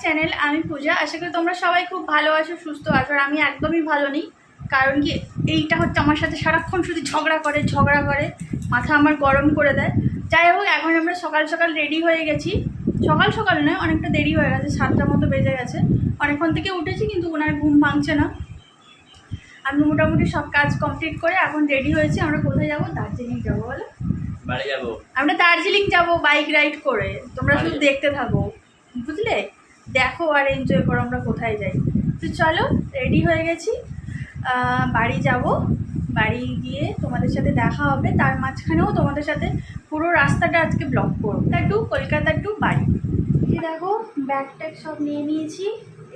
Channel. আমি পূজা। আশা করি তোমরা সবাই খুব ভালো আছো, সুস্থ আছো। আর আমি একদমই ভালো নেই, কারণ কি এইটা হচ্ছে আমার সাথে সারাক্ষণ শুধু ঝগড়া করে মাথা আমার গরম করে দেয়। যাই হোক, এখন আমরা সকাল সকাল রেডি হয়ে গেছি। সকাল সকাল নয়, অনেকটা দেরি হয়ে গেছে, 7টার মতো বেজে গেছে। অনেকক্ষণ থেকে উঠেছি, কিন্তু ওনার ঘুম ভাঙছে না। আমি মোটামুটি সব কাজ কমপ্লিট করে এখন রেডি হয়েছি। আমরা কোথায় যাবো? দার্জিলিং যাবো। বলো, বাড়ি যাবো। আমরা দার্জিলিং যাবো বাইক রাইড করে। তোমরা শুধু দেখতে থাকো, বুঝলে? দেখো আর এনজয় করো আমরা কোথায় যাই। তো চলো, রেডি হয়ে গেছি, বাড়ি যাব। বাড়ি গিয়ে তোমাদের সাথে দেখা হবে। তার মাঝখানেও তোমাদের সাথে পুরো রাস্তাটা আজকে ব্লগ করবো, কলকাতা টু বাড়ি। এই দেখো, ব্যাগ ট্যাগ সব নিয়ে নিয়েছি।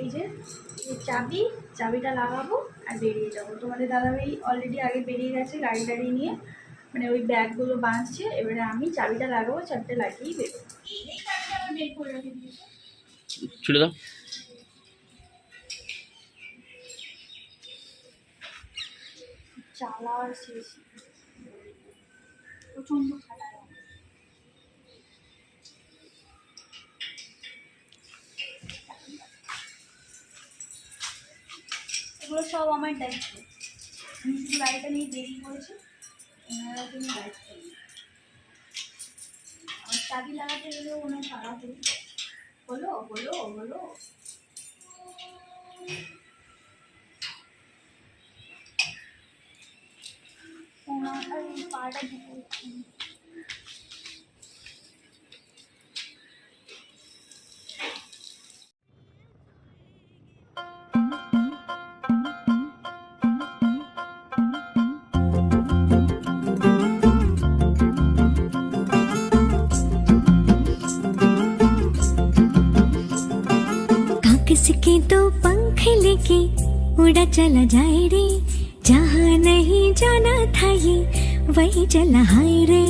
এই যে চাবিটা লাগাবো আর বেরিয়ে যাবো। তোমাদের দাদাভাই অলরেডি আগে বেরিয়ে গেছে গাড়ি টাড়ি নিয়ে, মানে ওই ব্যাগগুলো বাঁধছে। এবারে আমি চাবিটা লাগাবো, চাবিটা লাগিয়েই বেরোবো। বের করে রেখে দিয়েছি, ছুটে দাও। চালার শেষ, প্রচন্ড ঠান্ডা। এগুলো সব আমার দায়িত্ব। আমি শুধু গাড়িটা নিয়ে দেরি করেছি, ওনারা তুমি দায়িত্ব নিই। আমার চাবি লাগাতে গেলেও ওনার তাড়াতাড়ি বলো বলো বলো। ওনার পাটা ঢুকে किसके तो पंख लेके उड़ा चला जाए रे, जहाँ नहीं जाना था ये वही चला हाय रे।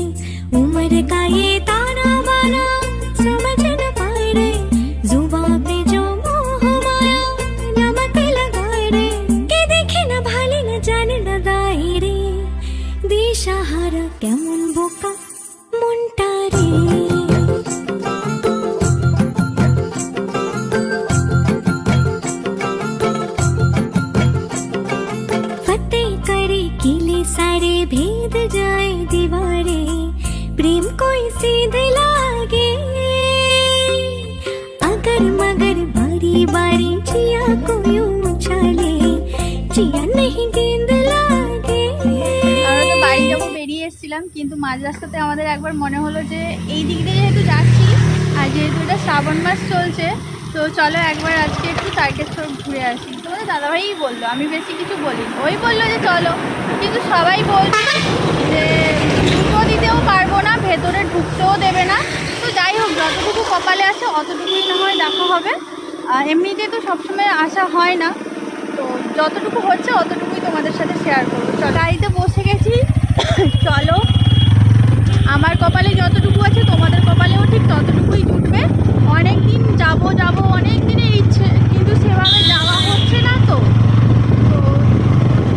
उम्र का ये ताना बाना समझ न पाए रे, जुबान पे जो मोह माया नमक लगाए रे। के देखे न भाले न जाने न दाए रे, दिशाहारा केमन बोका मुंटा रे। सारे भेद जाए दीवारे, प्रेम कोई सीध लागे। अगर मगर बारी बारी जिया को यूं उछाले, जिया नहीं गेंद लागे। আমরা তো বাড়ি যাবো বেরিয়ে এসেছিলাম, কিন্তু মাঝ রাস্তাতে আমাদের একবার মনে হলো যে এই দিক দিয়ে যেহেতু যাচ্ছি আর যেহেতু এটা শ্রাবণ মাস চলছে, তো চলো একবার আজকে একটু তারকেশ্বর ঘুরে আসি। তোমাদের দাদাভাই বললো, আমি বেশি কিছু বলিনি। ওই বললো যে চলো, কিন্তু সবাই বলছে যে ঢুকতেও দিতেও পারবো না, ভেতরে ঢুকতেও দেবে না। তো যাই হোক, যতটুকু কপালে আছে অতটুকুই না হয় দেখা হবে। এমনিতে তো সবসময় আসা হয় না, তো যতটুকু হচ্ছে অতটুকুই তোমাদের সাথে শেয়ার করবো। চলো, গাড়িতে বসে গেছি, চলো। আমার কপালে যতটুকু আছে তোমাদের কপালেও ঠিক ততটুকুই জুটবে। অনেক দিন যাবো অনেক দিনের ইচ্ছে, কিন্তু সেভাবে যাওয়া হচ্ছে না। তো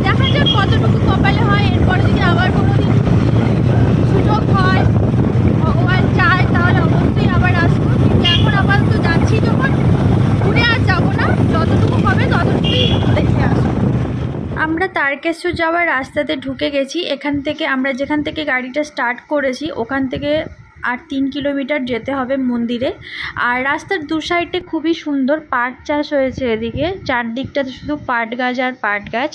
দেখা যাক কতটুকু কপালে হয়। এরপরে যদি আবার কোনো দিন সুযোগ হয়, ভগবান চায়, তাহলে অবশ্যই আবার আসবো। কিন্তু এখন আপাতত যাচ্ছি যখন, ঘুরে আর যাবো না, যতটুকু হবে ততটুকুই দেখে আসবো। আমরা তারকেশ্বর যাওয়ার রাস্তাতে ঢুকে গেছি। এখান থেকে আমরা যেখান থেকে গাড়িটা স্টার্ট করেছি ওখান থেকে আর 3 কিলোমিটার যেতে হবে মন্দিরে। আর রাস্তার দু সাইডে খুবই সুন্দর পাট চাষ হয়েছে। এদিকে চারদিকটাতে শুধু পাট গাছ আর পাট গাছ।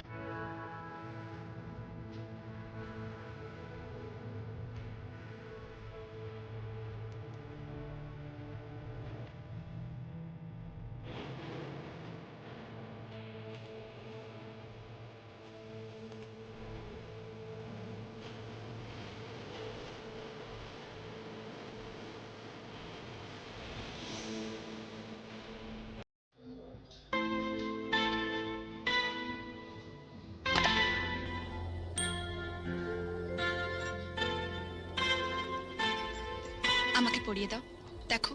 আমাকে পরিয়ে দাও। দেখো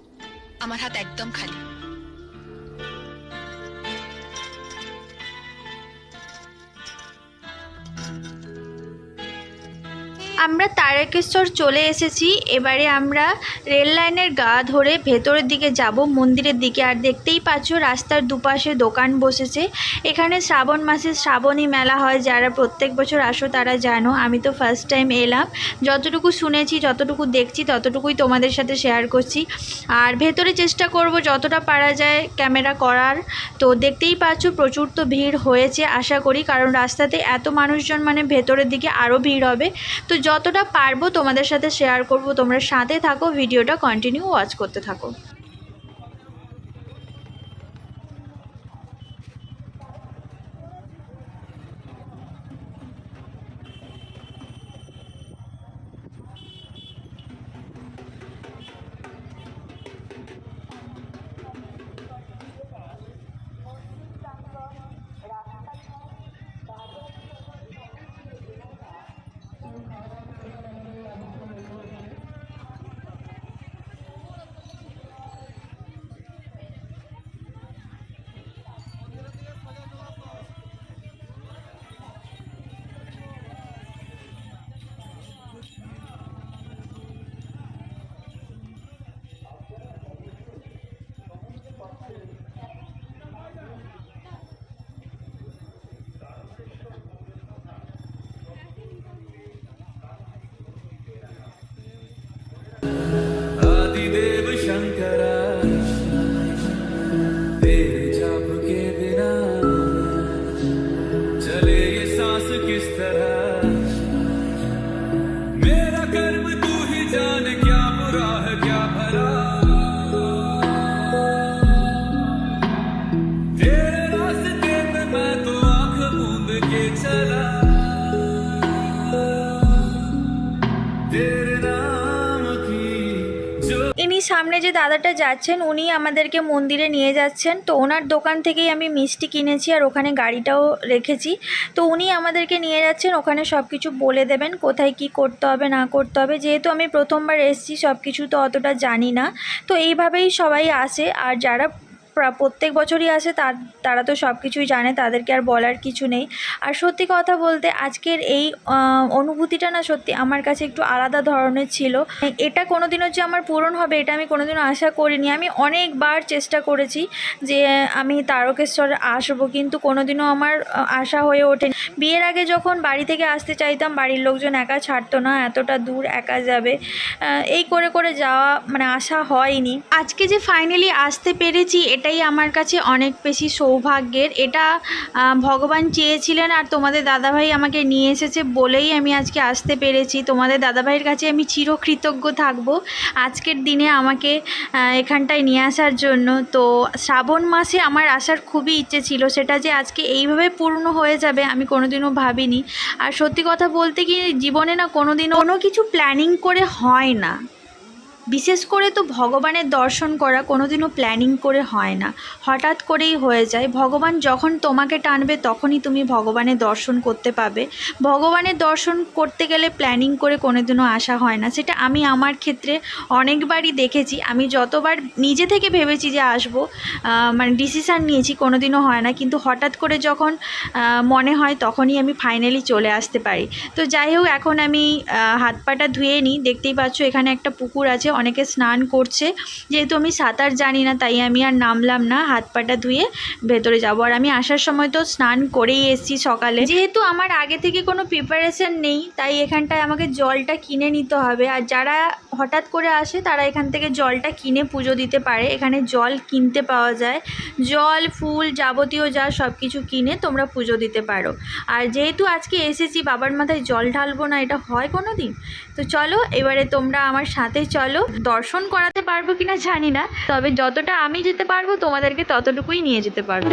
আমার হাত একদম খালি। আমরা তারকেশ্বর চলে এসেছি। এবারে আমরা রেল লাইনের গা ধরে ভেতরের দিকে যাব মন্দিরের দিকে। আর দেখতেই পাচ্ছ রাস্তার দুপাশে দোকান বসেছে। এখানে শ্রাবণ মাসে শ্রাবণী মেলা হয়, যারা প্রত্যেক বছর আসো তারা জানো। আমি তো ফার্স্ট টাইম এলাম, যতটুকু শুনেছি যতটুকু দেখছি ততটুকুই তোমাদের সাথে শেয়ার করছি। আর ভেতরে চেষ্টা করব যতটা পারা যায় ক্যামেরা করার। তো দেখতেই পাচ্ছ প্রচুর তো ভিড় হয়েছে আশা করি, কারণ রাস্তাতে এত মানুষজন, মানে ভেতরের দিকে আরও ভিড় হবে। তো যতটা পারবো তোমাদের সাথে শেয়ার করব। তোমরা সাথে থাকো, ভিডিওটা কন্টিনিউ ওয়াচ করতে থাকো। आदिदेव शंकरा तेरे जाप के बिना चले ये सांस किस तरह। मेरा कर्म तू ही जान, क्या बुरा है क्या भला। तेरे रास्ते पे मैं तो आंख मूंद के चला, तेरे नाम की जो ইনি সামনে যে দাদাটা যাচ্ছেন উনি আমাদেরকে মন্দিরে নিয়ে যাচ্ছেন। তো ওনার দোকান থেকেই আমি মিষ্টি কিনেছি আর ওখানে গাড়িটাও রেখেছি। তো উনি আমাদেরকে নিয়ে যাচ্ছেন, ওখানে সব কিছু বলে দেবেন কোথায় কি করতে হবে না করতে হবে। যেহেতু আমি প্রথমবার এসেছি সব কিছু তো অতটা জানি না, তো এইভাবেই সবাই আসে। আর যারা প্রত্যেক বছরই আসে তারা তো সব কিছুই জানে, তাদেরকে আর বলার কিছু নেই। আর সত্যি কথা বলতে আজকের এই অনুভূতিটা না সত্যি আমার কাছে একটু আলাদা ধরনের ছিল। এটা কোনোদিনও যে আমার পূরণ হবে এটা আমি কোনোদিনও আশা করিনি। আমি অনেকবার চেষ্টা করেছি যে আমি তারকেশ্বর আসবো, কিন্তু কোনোদিনও আমার আশা হয়ে ওঠেনি। বিয়ের আগে যখন বাড়ি থেকে আসতে চাইতাম বাড়ির লোকজন একা ছাড়তো না, এতটা দূর একা যাবে এই করে করে যাওয়া, মানে আশা হয়নি। আজকে যে ফাইনালি আসতে পেরেছি এটাই আমার কাছে অনেক বেশি সৌভাগ্যের। এটা ভগবান চেয়েছিলেন আর তোমাদের দাদাভাই আমাকে নিয়ে এসেছে বলেই আমি আজকে আসতে পেরেছি। তোমাদের দাদাভাইয়ের কাছে আমি চিরকৃতজ্ঞ থাকব আজকের দিনে আমাকে এখানটায় নিয়ে আসার জন্য। তো শ্রাবণ মাসে আমার আসার খুবই ইচ্ছে ছিল, সেটা যে আজকে এইভাবে পূর্ণ হয়ে যাবে আমি কোনোদিনও ভাবিনি। আর সত্যি কথা বলতে কি জীবনে না কোনোদিনও কোনো কিছু প্ল্যানিং করে হয় না, বিশেষ করে তো ভগবানের দর্শন করা কোনোদিনও প্ল্যানিং করে হয় না, হঠাৎ করেই হয়ে যায়। ভগবান যখন তোমাকে টানবে তখনই তুমি ভগবানের দর্শন করতে পাবে। ভগবানের দর্শন করতে গেলে প্ল্যানিং করে কোনোদিনও আসা হয় না, সেটা আমি আমার ক্ষেত্রে অনেকবারই দেখেছি। আমি যতবার নিজে থেকে ভেবেছি যে আসবো, মানে ডিসিশান নিয়েছি, কোনোদিনও হয় না। কিন্তু হঠাৎ করে যখন মনে হয় তখনই আমি ফাইনালি চলে আসতে পারি। তো যাই হোক, এখন আমি হাত পাটা ধুয়ে নিই। দেখতেই পাচ্ছ এখানে একটা পুকুর আছে, অনেকে স্নান করছে। যেহেতু আমি সাঁতার জানি না তাই আমি আর নামলাম না, হাত পাটা ধুয়ে ভেতরে যাব। আর আমি আসার সময় তো স্নান করেই এসেছি সকালে। যেহেতু আমার আগে থেকে কোনো প্রিপারেশন নেই তাই এখানটায় আমাকে জলটা কিনে নিতে হবে। আর যারা হঠাৎ করে আসে তারা এখান থেকে জলটা কিনে পুজো দিতে পারে। এখানে জল কিনতে পাওয়া যায়, জল ফুল যাবতীয় যা সব কিছু কিনে তোমরা পুজো দিতে পারো। আর যেহেতু আজকে এসেছি বাবার মাথায় জল ঢালবো না, এটা হয় কোনো দিন? তো চলো এবারে তোমরা আমার সাথে চলো। দর্শন করাতে পারবো কিনা জানি না, তবে যতটা আমি যেতে পারবো তোমাদেরকে ততটুকুই নিয়ে যেতে পারবো।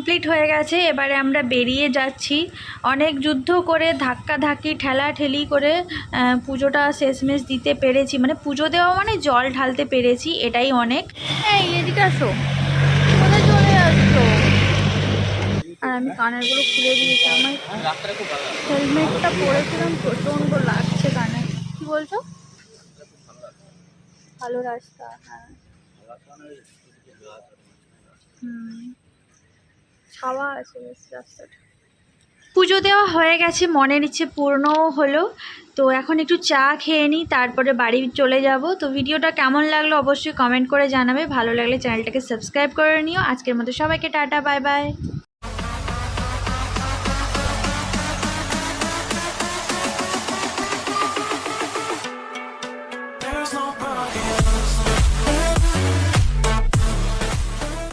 কমপ্লিট হয়ে গেছে, এবারে আমরা বেরিয়ে যাচ্ছি। অনেক যুদ্ধ করে ধাক্কাধাক্কি ঠেলাঠেলি করে পুজোটা শেষমেশ দিতে পেরেছি, মানে পুজো দেওয়া মানে জল ঢালতে পেরেছি, এটাই অনেক। এই এদিকে আসো, কোথায় চলে যাচ্ছো? আর আমি কানেরগুলো খুলে দিয়েছি, আমার হেলমেটটা পরেছিলাম, প্রচণ্ড লাগছে কানে। কি বলছো? ভালো রাস্তা, হ্যাঁ। ছাওয়া আছে বেশ রাস্তাটা। পুজো দেওয়া হয়ে গেছে, মনের ইচ্ছে পূর্ণও হলো। তো এখন একটু চা খেয়ে নিই, তারপরে বাড়ি চলে যাব। তো ভিডিওটা কেমন লাগলো অবশ্যই কমেন্ট করে জানাবে, ভালো লাগলে চ্যানেলটাকে সাবস্ক্রাইব করে নিও। আজকের মতো সবাইকে টাটা, বাই বাই।